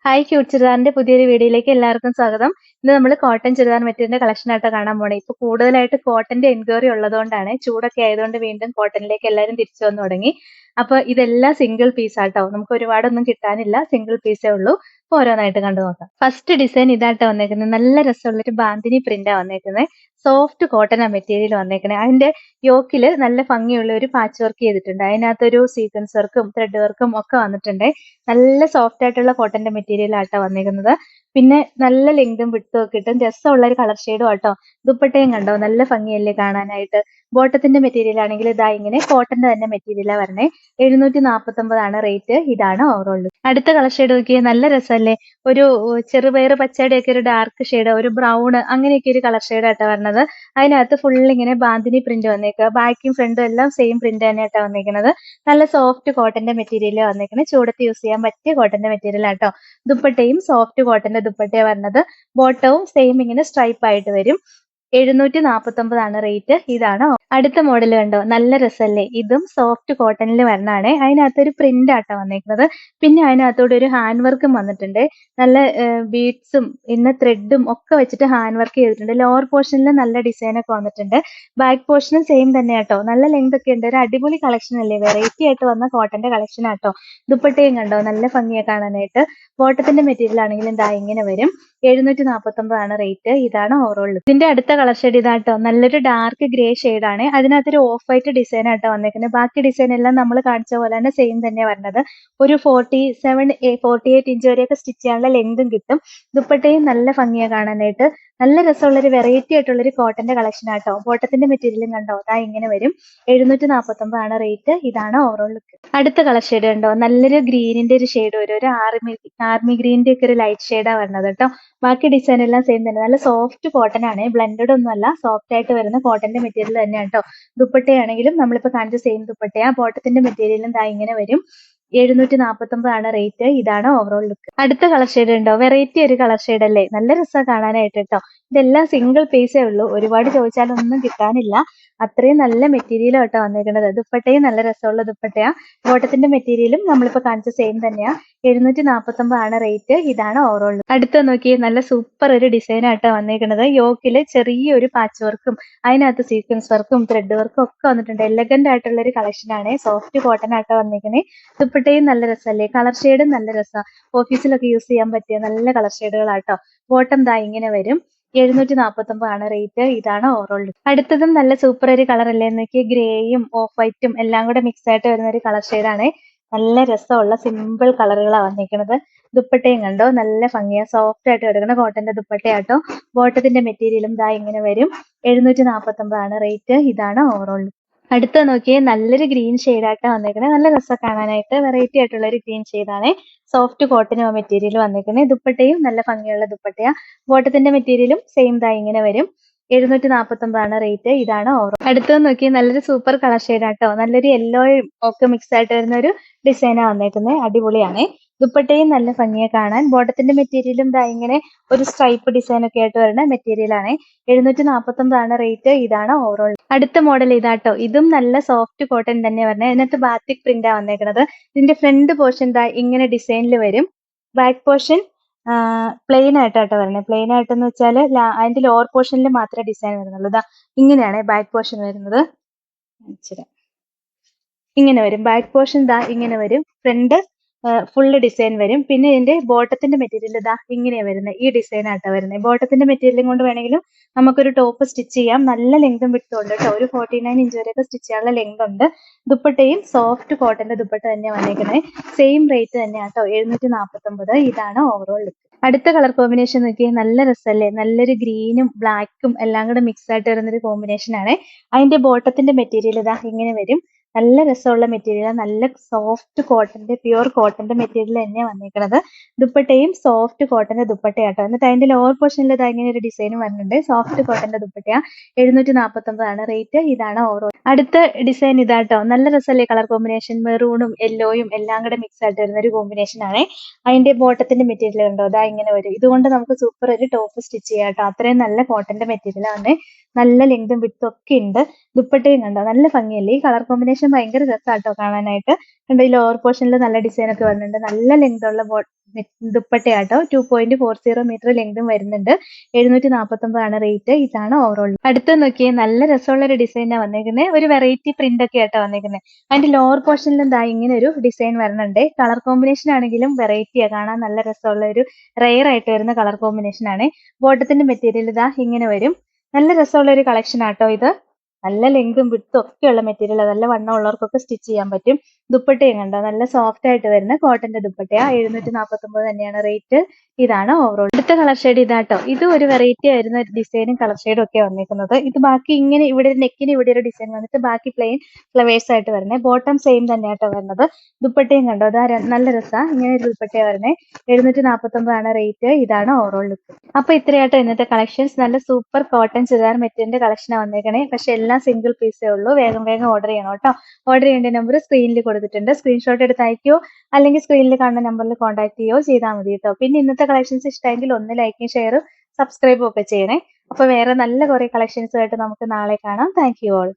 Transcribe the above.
Hi cute ചുരിദാറിന്റെ പുതിയൊരു വീഡിയോയിലേക്ക് എല്ലാവർക്കും സ്വാഗതം. ഇന്ന് നമ്മൾ കോട്ടൺ ചുരിദാർ മെറ്റീരിയലിന്റെ കളക്ഷൻ ആയിട്ട് കാണാൻ പോണേ. ഇപ്പൊ കൂടുതലായിട്ട് കോട്ടന്റെ എൻക്വയറി ഉള്ളതുകൊണ്ടാണ്, ചൂടൊക്കെ ആയതുകൊണ്ട് വീണ്ടും കോട്ടണിലേക്ക് എല്ലാവരും തിരിച്ചു വന്നു തുടങ്ങി. അപ്പൊ ഇതെല്ലാം സിംഗിൾ പീസ് ആട്ടോ, നമുക്ക് ഒരുപാടൊന്നും കിട്ടാനില്ല, സിംഗിൾ പീസേ ഉള്ളൂ. അപ്പൊ ഓരോന്നായിട്ട് കണ്ടു നോക്കാം. ഫസ്റ്റ് ഡിസൈൻ ഇതാട്ടോ വന്നേക്കുന്നത്, നല്ല രസമുള്ളൊരു ബാന്തിനി പ്രിന്റാ വന്നേക്കുന്നത്. സോഫ്റ്റ് കോട്ടൺ ആ മെറ്റീരിയൽ വന്നേക്കണേ. അതിന്റെ യോക്കില് നല്ല ഭംഗിയുള്ള ഒരു പാച്ച് വർക്ക് ചെയ്തിട്ടുണ്ട്. അതിനകത്തൊരു സീക്വൻസ് വർക്കും ത്രെഡ് വർക്കും ഒക്കെ വന്നിട്ടുണ്ട്. നല്ല സോഫ്റ്റ് ആയിട്ടുള്ള കോട്ടന്റെ മെറ്റീരിയൽ ആട്ടോ വന്നേക്കുന്നത്. പിന്നെ നല്ല ലെങ്തും വിട്ടും ഒക്കെ കിട്ടും, രസമുള്ള ഒരു കളർ ഷെയ്ഡും ആട്ടോ. ദുപ്പട്ടയും കണ്ടോ, നല്ല ഭംഗിയല്ലേ കാണാനായിട്ട്. ബോട്ടത്തിന്റെ മെറ്റീരിയൽ ആണെങ്കിൽ ഇതാ ഇങ്ങനെ കോട്ടന്റെ തന്നെ മെറ്റീരിയലാ വരണേ. 749 റേറ്റ്. ഇതാണ് ഓവറോൾ. അടുത്ത കളർ ഷെയ്ഡ് നോക്കിയേ, നല്ല രസമല്ലേ. ഒരു ചെറുപയർ പച്ചയുടെ ഒക്കെ ഒരു ഡാർക്ക് ഷെയ്ഡ്, ഒരു ബ്രൗൺ, അങ്ങനെയൊക്കെ ഒരു കളർ ഷെയ്ഡ് ആട്ടോ വരണത്. അതിനകത്ത് ഫുൾ ഇങ്ങനെ ബാന്തിനി പ്രിന്റ് വന്നേക്കുക, ബാക്കും ഫ്രണ്ടും എല്ലാം സെയിം പ്രിന്റ് തന്നെയാട്ടോ വന്നേക്കുന്നത്. നല്ല സോഫ്റ്റ് കോട്ടന്റെ മെറ്റീരിയൽ വന്നേക്കുന്നത്, ചൂടത്ത് യൂസ് ചെയ്യാൻ പറ്റിയ കോട്ടന്റെ മെറ്റീരിയൽ ആട്ടോ. ദുപ്പട്ടയും സോഫ്റ്റ് കോട്ടന്റെ ദുപ്പട്ടയാണ് വരുന്നത്. ബോട്ടവും സെയിം ഇങ്ങനെ സ്ട്രൈപ്പ് ആയിട്ട് വരും. 749 റേറ്റ്. ഇതാണ് അടുത്ത മോഡൽ കണ്ടോ, നല്ല രസമല്ലേ. ഇതും സോഫ്റ്റ് കോട്ടണിൽ വരണാണ്. അതിനകത്തൊരു പ്രിന്റ് ആട്ടോ വന്നേക്കുന്നത്. പിന്നെ അതിനകത്തോടെ ഒരു ഹാൻഡ് വർക്കും വന്നിട്ടുണ്ട്. നല്ല ബീഡ്സും പിന്നെ ത്രെഡും ഒക്കെ വെച്ചിട്ട് ഹാൻഡ് വർക്ക് ചെയ്തിട്ടുണ്ട്. ലോവർ പോർഷനിൽ നല്ല ഡിസൈൻ ഒക്കെ വന്നിട്ടുണ്ട്. ബാക്ക് പോർഷനും സെയിം തന്നെ ആട്ടോ. നല്ല ലെങ്ത് ഒക്കെ ഉണ്ട്. ഒരു അടിപൊളി കളക്ഷൻ അല്ലേ, വെറൈറ്റി ആയിട്ട് വന്ന കോട്ടന്റെ കളക്ഷൻ ആട്ടോ. ദുപ്പട്ടയും കണ്ടോ, നല്ല ഭംഗിയാ കാണാനായിട്ട്. ബോട്ടത്തിന്റെ മെറ്റീരിയൽ ആണെങ്കിലും ഇതാ ഇങ്ങനെ വരും. 749 റേറ്റ്. ഇതാണ് ഓവറോൾ. ഇതിന്റെ അടുത്ത കളർ ഷെയ്ഡ് ഇതാട്ടോ, നല്ലൊരു ഡാർക്ക് ഗ്രേ ആണ്. അതിനകത്തൊരു ഓഫ് വൈറ്റ് ഡിസൈൻ ആട്ടോ വന്നേക്കുന്നത്. ബാക്കി ഡിസൈൻ എല്ലാം നമ്മൾ കാണിച്ച പോലെ തന്നെ സെയിം തന്നെ വരുന്നത്. ഒരു 48 ഇഞ്ച് വരെയൊക്കെ സ്റ്റിച്ച് ചെയ്യാനുള്ള ലെങ്തും കിട്ടും. ദുപ്പട്ടയും നല്ല ഭംഗിയാ കാണാനായിട്ട്. നല്ല രസമുള്ള ഒരു വെറൈറ്റി ആയിട്ടുള്ള ഒരു കോട്ടന്റെ കളക്ഷൻ ആട്ടോ. ബോട്ടത്തിന്റെ മെറ്റീരിയലും കണ്ടോ, അതാ ഇങ്ങനെ വരും. 749 റേറ്റ്. ഇതാണ് ഓവറോൾ ലുക്ക്. അടുത്ത കളർ ഷെയ്ഡ് കണ്ടോ, നല്ലൊരു ഗ്രീനിന്റെ ഒരു ഷെയ്ഡ് വരും. ഒരു ആർമി ഗ്രീനിന്റെ ഒക്കെ ഒരു ലൈറ്റ് ഷെയ്ഡാ വരുന്നത് കേട്ടോ. ബാക്കി ഡിസൈൻ എല്ലാം സെയിം തന്നെ. നല്ല സോഫ്റ്റ് കോട്ടൺ ആണ്, ബ്ലെൻഡഡ് ഒന്നും അല്ല, സോഫ്റ്റ് ആയിട്ട് വരുന്ന കോട്ടന്റെ മെറ്റീരിയൽ തന്നെയാണ് കേട്ടോ. ദുപ്പട്ടയാണെങ്കിലും നമ്മളിപ്പോ കാണിച്ച സെയിം ദുപ്പട്ടയാ. ബോട്ടത്തിന്റെ മെറ്റീരിയലും ദാ ഇങ്ങനെ വരും. 749 റേറ്റ്. ഇതാണ് ഓവറോൾ ലുക്ക്. അടുത്ത കളർ ഷെയ്ഡ് ഉണ്ടോ, വെറൈറ്റി ഒരു കളർ ഷെയ്ഡ് അല്ലേ, നല്ല രസമാണ് കാണാനായിട്ട് കേട്ടോ. ഇതെല്ലാം സിംഗിൾ പീസേ ഉള്ളൂ, ഒരുപാട് ചോദിച്ചാലൊന്നും കിട്ടാനില്ല. അത്രയും നല്ല മെറ്റീരിയലും കേട്ടോ വന്നേക്കുന്നത്. ദുപ്പട്ടയും നല്ല രസമുള്ള ദുപ്പട്ടയാ. ബോട്ടത്തിന്റെ മെറ്റീരിയലും നമ്മളിപ്പോ കാണിച്ച സെയിം തന്നെയാ. 749 റേറ്റ്. ഇതാണ് ഓവറോൾ. അടുത്ത നോക്കി, നല്ല സൂപ്പർ ഒരു ഡിസൈൻ ആട്ടോ വന്നേക്കുന്നത്. യോക്കില് ചെറിയൊരു പാച്ച് വർക്കും അതിനകത്ത് സീക്വൻസ് വർക്കും ത്രെഡ് വർക്കും ഒക്കെ വന്നിട്ടുണ്ട്. എലഗന്റ് ആയിട്ടുള്ള ഒരു കളക്ഷൻ ആണ്. സോഫ്റ്റ് കോട്ടൺ ആട്ടോ വന്നേക്കുന്നത്. ദുപ്പട്ടയും നല്ല രസമല്ലേ, കളർ ഷെയ്ഡും നല്ല രസമാണ്. ഓഫീസിലൊക്കെ യൂസ് ചെയ്യാൻ പറ്റിയ നല്ല കളർ ഷെയ്ഡുകളാട്ടോ. ബോട്ടം ദാ ഇങ്ങനെ വരും. 749 റേറ്റ്. ഇതാണ് ഓവറോൾ. അടുത്തതും നല്ല സൂപ്പർ ഒരു കളർ അല്ലേ നോക്കി, ഗ്രേയും ഓഫ് വൈറ്റും എല്ലാം കൂടെ മിക്സ് ആയിട്ട് വരുന്ന ഒരു കളർ ഷെയ്ഡാണ്. നല്ല രസമുള്ള സിമ്പിൾ കളറുകളാണ് വന്നിരിക്കുന്നത്. ദുപ്പട്ടയും കണ്ടോ, നല്ല ഭംഗിയാ, സോഫ്റ്റ് ആയിട്ട് കിടക്കുന്ന കോട്ടന്റെ ദുപ്പട്ടയാട്ടോ. ബോട്ടത്തിന്റെ മെറ്റീരിയലും ദാ ഇങ്ങനെ വരും. 749 റേറ്റ്. ഇതാണ് ഓവറോൾ. അടുത്ത നോക്കിയേ, നല്ലൊരു ഗ്രീൻ ഷെയ്ഡായിട്ടാ വന്നേക്കുന്നത്. നല്ല രസം കാണാനായിട്ട്, വെറൈറ്റി ആയിട്ടുള്ള ഒരു ഗ്രീൻ ഷെയ്ഡാണ്. സോഫ്റ്റ് കോട്ടൺ മെറ്റീരിയൽ വന്നേക്കുന്നത്. ദുപ്പട്ടയും നല്ല ഭംഗിയുള്ള ദുപ്പട്ടയാ. ബോട്ടത്തിന്റെ മെറ്റീരിയലും സെയിം ദാ ഇങ്ങനെ വരും. 749 റേറ്റ്. ഇതാണ് ഓവർ. അടുത്തത് നോക്കി, നല്ലൊരു സൂപ്പർ കളർ ഷെയ്ഡാട്ടോ. നല്ലൊരു യെല്ലോയും ഒക്കെ മിക്സ് ആയിട്ട് വരുന്ന ഒരു ഡിസൈനാ വന്നേക്കുന്നത്. അടിപൊളിയാണ്. ദുപ്പട്ടയും നല്ല ഭംഗിയാ കാണാൻ. ബോട്ടത്തിന്റെ മെറ്റീരിയലും ദാ ഇങ്ങനെ ഒരു സ്ട്രൈപ്പ് ഡിസൈൻ ഒക്കെ ആയിട്ട് വരുന്ന മെറ്റീരിയലാണ്. 749 റേറ്റ്. ഇതാണ് ഓവറോൾ. അടുത്ത മോഡൽ ഇതാട്ടോ. ഇതും നല്ല സോഫ്റ്റ് കോട്ടൺ തന്നെ പറഞ്ഞത്. ഇതിനകത്ത് ബാത്തിക് പ്രിന്റാ വന്നേക്കുന്നത്. ഇതിന്റെ ഫ്രണ്ട് പോർഷൻ ദാ ഇങ്ങനെ ഡിസൈനിൽ വരും. ബാക്ക് പോർഷൻ പ്ലെയിൻ ആയിട്ടാട്ടോ വരണേ. പ്ലെയിൻ ആയിട്ടെന്ന് വെച്ചാൽ അതിന്റെ ലോവർ പോർഷനിൽ മാത്രമേ ഡിസൈൻ വരുന്നുള്ളൂ. ഇതാ ഇങ്ങനെയാണ് ബാക്ക് പോർഷൻ വരുന്നത്. ഇങ്ങനെ വരും ബാക്ക് പോർഷൻ. ദാ ഇങ്ങനെ വരും. ഫ്രണ്ട് ഫുള്ള് ഡിസൈൻ വരും. പിന്നെ ഇതിന്റെ ബോട്ടത്തിന്റെ മെറ്റീരിയൽ ഇതാ ഇങ്ങനെയാ വരുന്നത്. ഈ ഡിസൈൻ ആട്ടോ വരുന്നത്. ബോട്ടത്തിന്റെ മെറ്റീരിയലും കൊണ്ട് വേണമെങ്കിലും നമുക്കൊരു ടോപ്പ് സ്റ്റിച്ച് ചെയ്യാം. നല്ല ലെങ്തും വിട്ടും ഉണ്ട് കേട്ടോ. ഒരു 49 ഇഞ്ച് വരെയൊക്കെ സ്റ്റിച്ച് ചെയ്യാനുള്ള ലെങ്ത് ഉണ്ട്. ദുപ്പട്ടയും സോഫ്റ്റ് കോട്ടന്റെ ദുപ്പട്ട തന്നെ വന്നേക്കുന്നത്. സെയിം റേറ്റ് തന്നെയാട്ടോ, 749. ഇതാണ് ഓവറോൾ ലുക്ക്. അടുത്ത കളർ കോമ്പിനേഷൻ നോക്കി, നല്ല രസമല്ലേ. നല്ലൊരു ഗ്രീനും ബ്ലാക്കും എല്ലാം കൂടെ മിക്സ് ആയിട്ട് വരുന്നൊരു കോമ്പിനേഷൻ ആണ്. അതിന്റെ ബോട്ടത്തിന്റെ മെറ്റീരിയൽ ഇതാ ഇങ്ങനെ വരും. നല്ല രസമുള്ള മെറ്റീരിയൽ, നല്ല സോഫ്റ്റ് കോട്ടന്റെ പ്യുവർ കോട്ടന്റെ മെറ്റീരിയൽ തന്നെയാണ് വന്നേക്കുന്നത്. ദുപ്പട്ടയും സോഫ്റ്റ് കോട്ടന്റെ ദുപ്പട്ടയാട്ടോ. എന്നിട്ട് അതിന്റെ ലോവർ പോർഷനിൽ ഇതാ ഇങ്ങനെ ഒരു ഡിസൈനും വരുന്നുണ്ട്. സോഫ്റ്റ് കോട്ടന്റെ ദുപ്പട്ടയാ. 749 റേറ്റ്. ഇതാണ് ഓവറോൾ. അടുത്ത ഡിസൈൻ ഇതാട്ടോ. നല്ല രസമല്ലേ കളർ കോമ്പിനേഷൻ. മെറൂണും യെല്ലോയും എല്ലാം കൂടെ മിക്സ് ആയിട്ട് വരുന്ന ഒരു കോമ്പിനേഷൻ ആണ്. അതിന്റെ ബോട്ടത്തിന്റെ മെറ്റീരിയൽ ഉണ്ടോ, അതാ ഇങ്ങനെ വരും. ഇതുകൊണ്ട് നമുക്ക് സൂപ്പർ ഒരു ടോപ്പ് സ്റ്റിച്ച് ചെയ്യാം കേട്ടോ. അത്രയും നല്ല കോട്ടന്റെ മെറ്റീരിയൽ ആണ്. നല്ല ലെങ്തും വിട്ടും ഒക്കെ ഉണ്ട്. ദുപ്പട്ടയും കണ്ടോ, നല്ല ഭംഗിയല്ലേ. ഈ കളർ കോമ്പിനേഷൻ കോമ്പിനേഷൻ ഭയങ്കര രസാട്ടോ കാണാനായിട്ട്. കണ്ടോ ഈ ലോവർ പോർഷനിൽ നല്ല ഡിസൈൻ ഒക്കെ വരുന്നുണ്ട്. നല്ല ലെങ്ത് ഉള്ള ദുപ്പട്ടയാട്ടോ. 2.40 മീറ്റർ ലെങ്തും വരുന്നുണ്ട്. 749 ആണ് റേറ്റ്. ഇതാണ് ഓവറോൾ. അടുത്ത നോക്കിയേ, നല്ല രസമുള്ള ഒരു ഡിസൈനാ വന്നേക്കുന്നത്. ഒരു വെറൈറ്റി പ്രിന്റ് ഒക്കെ ആയിട്ടാ വന്നേക്കുന്നത്. അതിന്റെ ലോവർ പോർഷനിലും ദാ ഇങ്ങനെ ഒരു ഡിസൈൻ വരണുണ്ട്. കളർ കോമ്പിനേഷൻ ആണെങ്കിലും വെറൈറ്റിയാ, കാണാൻ നല്ല രസമുള്ള ഒരു റെയർ ആയിട്ട് വരുന്ന കളർ കോമ്പിനേഷൻ ആണ്. ബോട്ടത്തിന്റെ മെറ്റീരിയൽ ഇതാ ഇങ്ങനെ വരും. നല്ല രസമുള്ള ഒരു കളക്ഷൻ ആട്ടോ ഇത്. നല്ല ലെങ്തും വിഡ്ത്തും ഒക്കെയുള്ള മെറ്റീരിയൽ, നല്ല വണ്ണം ഉള്ളവർക്കൊക്കെ സ്റ്റിച്ച് ചെയ്യാൻ പറ്റും. ദുപ്പട്ടയും കണ്ടോ, നല്ല സോഫ്റ്റ് ആയിട്ട് വരുന്ന കോട്ടന്റെ ദുപ്പട്ടയാ. 749 തന്നെയാണ് റേറ്റ്. ഇതാണ് ഓവറോൾ. അടുത്ത കളർ ഷെയ്ഡ് ഇതാട്ടോ. ഇത് ഒരു വെറൈറ്റി ആയിരുന്ന ഡിസൈനും കളർ ഷെയ്ഡും ഒക്കെ വന്നിരിക്കുന്നത്. ഇത് ബാക്കി ഇങ്ങനെ ഇവിടെ നെക്കിന് ഇവിടെ ഒരു ഡിസൈൻ വന്നിട്ട് ബാക്കി പ്ലെയിൻ ഫ്ലവേഴ്സ് ആയിട്ട് വരുന്നത്. ബോട്ടം സെയിം തന്നെയാട്ടോ വരുന്നത്. ദുപ്പട്ടയും കണ്ടോ, അതാ നല്ല രസാ. ഇങ്ങനെ ഒരു ദുപ്പട്ടയാ വരുന്നത്. 749 ആണ് റേറ്റ്. ഇതാണ് ഓവറോൾ ലുക്ക്. അപ്പൊ ഇത്രയാട്ടോ ഇന്നത്തെ കളക്ഷൻസ്. നല്ല സൂപ്പർ കോട്ടൺ ചുരിദാർ മെറ്റീരിയലിന്റെ കളക്ഷനാണ് വന്നേക്കണേ. പക്ഷെ എല്ലാം സിംഗിൾ പീസേ ഉള്ളൂ. വേഗം വേഗം ഓർഡർ ചെയ്യണം കേട്ടോ. ഓർഡർ ചെയ്യേണ്ട നമ്പർ സ്ക്രീനിൽ കൊടുത്തിട്ടുണ്ട്. സ്ക്രീൻഷോട്ട് എടുത്ത് അയക്കുകയോ അല്ലെങ്കിൽ സ്ക്രീനിൽ കാണുന്ന നമ്പറിൽ കോൺടാക്ട് ചെയ്യുകയോ ചെയ്താൽ മതി കേട്ടോ. പിന്നെ ഇന്നത്തെ കളക്ഷൻസ് ഇഷ്ടമെങ്കിൽ ഒന്ന് ലൈക്കും ഷെയറും സബ്സ്ക്രൈബും ഒക്കെ ചെയ്യണേ. അപ്പൊ വേറെ നല്ല കുറെ കളക്ഷൻസ് ആയിട്ട് നമുക്ക് നാളെ കാണാം. Thank you all.